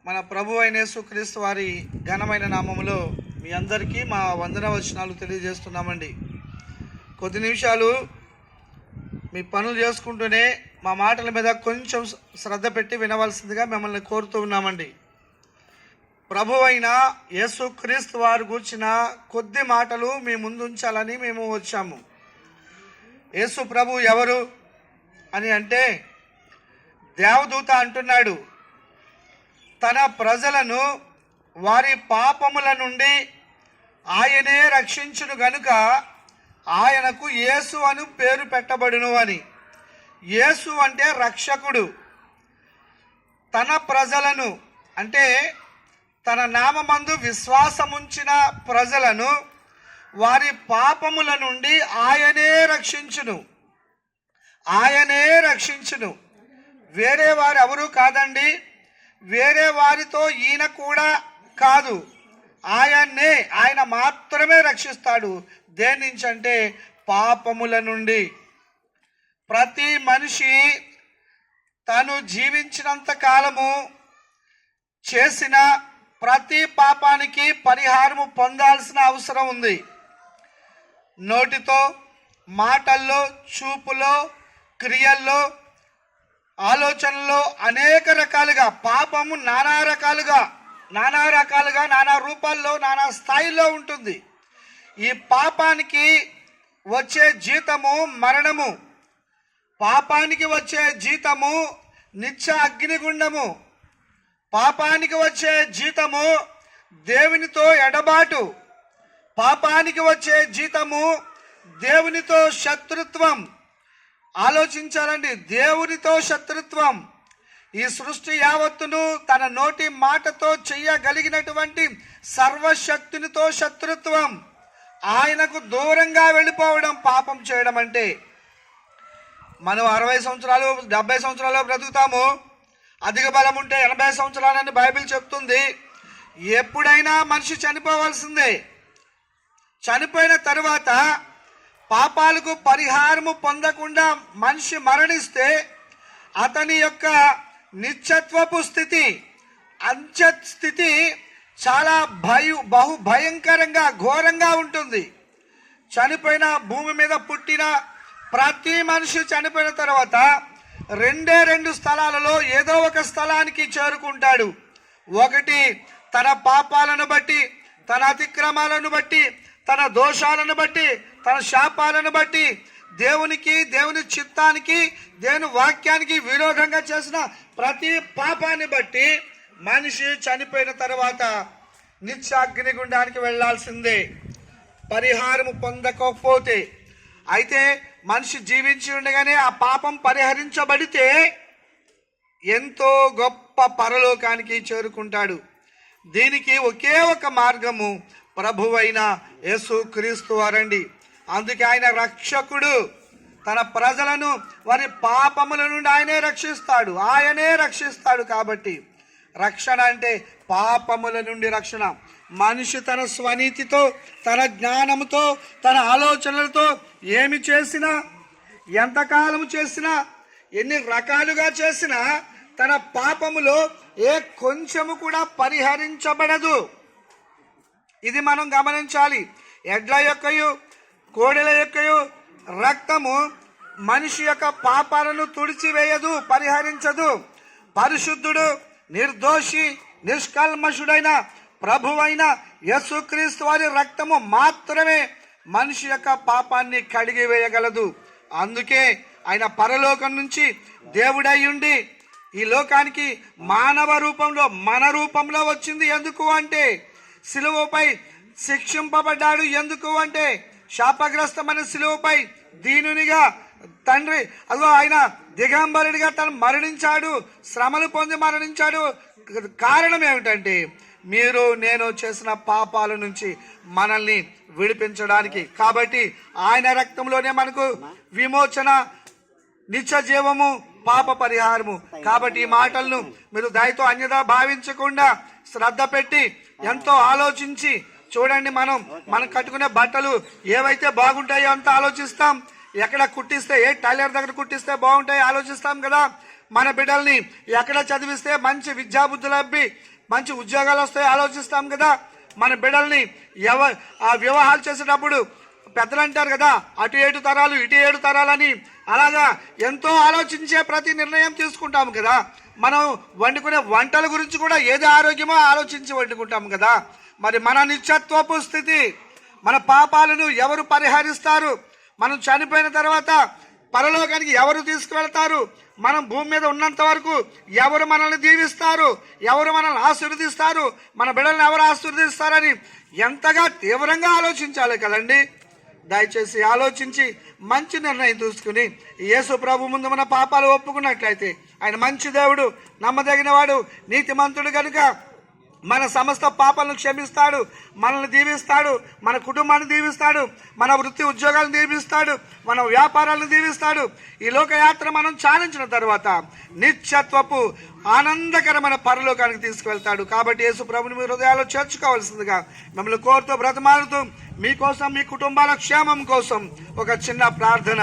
మన ప్రభు అయిన యేసుక్రీస్తు వారి ఘనమైన నామములో మీ అందరికీ మా వందన వచనాలు తెలియజేస్తున్నామండి. కొద్ది నిమిషాలు మీ పనులు చేసుకుంటూనే మా మాటల మీద కొంచెం శ్రద్ధ పెట్టి వినవలసిందిగా మిమ్మల్ని కోరుతూ ఉన్నామండి. ప్రభు అయిన యేసుక్రీస్తు వారు గూర్చిన కొద్ది మాటలు మీ ముందు ఉంచాలని మేము వచ్చాము. యేసు ప్రభు ఎవరు అని అంటే, దేవదూత అంటున్నాడు, తన ప్రజలను వారి పాపముల నుండి ఆయనే రక్షించును గనుక ఆయనకు యేసు అను పేరు పెట్టబడును అని. యేసు అంటే రక్షకుడు. తన ప్రజలను అంటే తన నామమందు విశ్వాసముంచిన ప్రజలను వారి పాపముల నుండి ఆయనే రక్షించును. ఆయనే రక్షించును. వేరే వారు ఎవరు కాదండి. వేరే వారితో ఈయన కూడా కాదు. ఆయన మాత్రమే రక్షిస్తాడు. దేని నుంచి అంటే పాపముల నుండి. ప్రతి మనిషి తను జీవించినంత కాలము చేసిన ప్రతి పాపానికి పరిహారము పొందాల్సిన అవసరం ఉంది. నోటితో, మాటల్లో, చూపులో, క్రియల్లో, ఆలోచనలో అనేక రకాలుగా పాపము నానా రకాలుగా నానా రూపాల్లో, నానా స్థాయిలో ఉంటుంది. ఈ పాపానికి వచ్చే జీతము మరణము. పాపానికి వచ్చే జీతము నిత్య అగ్నిగుండము. పాపానికి వచ్చే జీతము దేవునితో ఎడబాటు. పాపానికి వచ్చే జీతము దేవునితో శత్రుత్వం. ఆలోచించాలండి, దేవునితో శత్రుత్వం. ఈ సృష్టి యావత్తును తన నోటి మాటతో చెయ్యగలిగినటువంటి సర్వశక్తునితో శత్రుత్వం. ఆయనకు దూరంగా వెళ్ళిపోవడం పాపం చేయడం అంటే. మనం 60 సంవత్సరాలు 70 సంవత్సరాలు బ్రతుకుతాము. అధిక బలం ఉంటే 80 సంవత్సరాలని బైబిల్ చెప్తుంది. ఎప్పుడైనా మనిషి చనిపోవాల్సిందే. చనిపోయిన తరువాత పాపాలకు పరిహారము పొందకుండా మనిషి మరణిస్తే అతని యొక్క నిత్యత్వపు స్థితి, అంత్యత్ స్థితి చాలా బహు భయంకరంగా, ఘోరంగా ఉంటుంది. చనిపోయిన భూమి మీద పుట్టిన ప్రతి మనిషి చనిపోయిన తర్వాత రెండు స్థలాలలో ఏదో ఒక స్థలానికి చేరుకుంటాడు. ఒకటి తన పాపాలను బట్టి, తన అతిక్రమాలను బట్టి, తన దోషాలను బట్టి, తన శాపాలను బట్టి, దేవుని చిత్తానికి, దేవుని వాక్యానికి విరోధంగా చేసిన ప్రతి పాపాన్ని బట్టి మనిషి చనిపోయిన తర్వాత నిత్యాగ్నిగుండానికి వెళ్లాల్సిందే, పరిహారము పొందకపోతే. అయితే మనిషి జీవించి ఉండగానే ఆ పాపం పరిహరించబడితే ఎంతో గొప్ప పరలోకానికి చేరుకుంటాడు. దీనికి ఒకే ఒక మార్గము ప్రభువైన యేసుక్రీస్తు వారండి. అందుకే ఆయన రక్షకుడు. తన ప్రజలను వారి పాపముల నుండి ఆయనే రక్షిస్తాడు. కాబట్టి రక్షణ అంటే పాపముల నుండి రక్షణ. మనిషి తన స్వనీతితో, తన జ్ఞానముతో, తన ఆలోచనలతో ఏమి చేసినా, ఎంతకాలము చేసినా, ఎన్ని రకాలుగా చేసినా తన పాపములో ఏ కొంచెము కూడా పరిహరించబడదు. ఇది మనం గమనించాలి. ఎడ్ల యొక్కయు కోడెల యొక్కయు రక్తము మనిషి యొక్క పాపాలను తుడిచివేయదు, పరిహరించదు. పరిశుద్ధుడు, నిర్దోషి, నిష్కల్మషుడైన ప్రభువైన యేసుక్రీస్తు వారి రక్తము మాత్రమే మనిషి యొక్క పాపాన్ని కడిగి వేయగలదు. అందుకే ఆయన పరలోకం నుంచి దేవుడై ఉండి ఈ లోకానికి మానవ రూపంలో, మన రూపంలో వచ్చింది. ఎందుకు అంటే సిలువపై శిక్షింపబడ్డాడు. ఎందుకు అంటే శాపగ్రస్తమైన సిలువపై దీనునిగా తండ్రి ఆయన దిగంబరుడిగా తను మరణించాడు, శ్రమలు పొంది మరణించాడు. కారణం ఏమిటంటే మీరు నేను చేసిన పాపాల నుంచి మనల్ని విడిపించడానికి. కాబట్టి ఆయన రక్తంలోనే మనకు విమోచన, నిత్య జీవము, పాప పరిహారము. కాబట్టి ఈ మాటలను మీరు దయతో అన్యదా భావించకుండా శ్రద్ధ పెట్టి ఎంతో ఆలోచించి చూడండి. మనం కట్టుకునే బట్టలు ఏవైతే బాగుంటాయో అంత ఆలోచిస్తాం. ఎక్కడ కుట్టిస్తే, ఏ టైలర్ దగ్గర కుట్టిస్తే బాగుంటాయో ఆలోచిస్తాం కదా. మన బిడ్డల్ని ఎక్కడ చదివిస్తే మంచి విద్యాబుద్ధులు అబ్బి మంచి ఉద్యోగాలు వస్తాయి ఆలోచిస్తాం కదా. మన బిడ్డల్ని వివాహాలు చేసేటప్పుడు పెద్దలు అంటారు కదా, అటు 7 తరాలు ఇటు 7 తరాలని, అలాగా ఎంతో ఆలోచించే ప్రతి నిర్ణయం తీసుకుంటాం కదా. మనం వండుకునే వంటల గురించి కూడా ఏది ఆరోగ్యమో ఆలోచించి వండుకుంటాం కదా. మరి మన నిత్యత్వపు స్థితి, మన పాపాలను ఎవరు పరిహరిస్తారు, మనం చనిపోయిన తర్వాత పరలోకానికి ఎవరు తీసుకువెళ్తారు, మనం భూమి మీద ఉన్నంత వరకు ఎవరు మనల్ని దీవిస్తారు, ఎవరు మనల్ని ఆశీర్వదిస్తారు, మన బిడ్డలను ఎవరు ఆశీర్వదిస్తారని ఎంతగా తీవ్రంగా ఆలోచించాలి కదండి. దయచేసి ఆలోచించి మంచి నిర్ణయం తీసుకుని యేసు ప్రభు ముందు మన పాపాలు ఒప్పుకున్నట్లయితే ఆయన మంచి దేవుడు, నమ్మదగినవాడు, నీతిమంతుడు కనుక మన సమస్త పాపాలను క్షమిస్తాడు, మనల్ని దీవిస్తాడు, మన కుటుంబాన్ని దీవిస్తాడు, మన వృత్తి ఉద్యోగాలను దీవిస్తాడు, మన వ్యాపారాలను దీవిస్తాడు. ఈ లోకయాత్ర మనం చాలించిన తర్వాత నిత్యత్వపు ఆనందకరమైన పరలోకానికి తీసుకువెళ్తాడు. కాబట్టి యేసు ప్రభుని మీ హృదయాల్లో చేర్చుకోవాల్సిందిగా మిమ్మల్ని కోరుతూ బ్రతమాలుతూ మీకోసం, మీ కుటుంబాల క్షేమం కోసం ఒక చిన్న ప్రార్థన.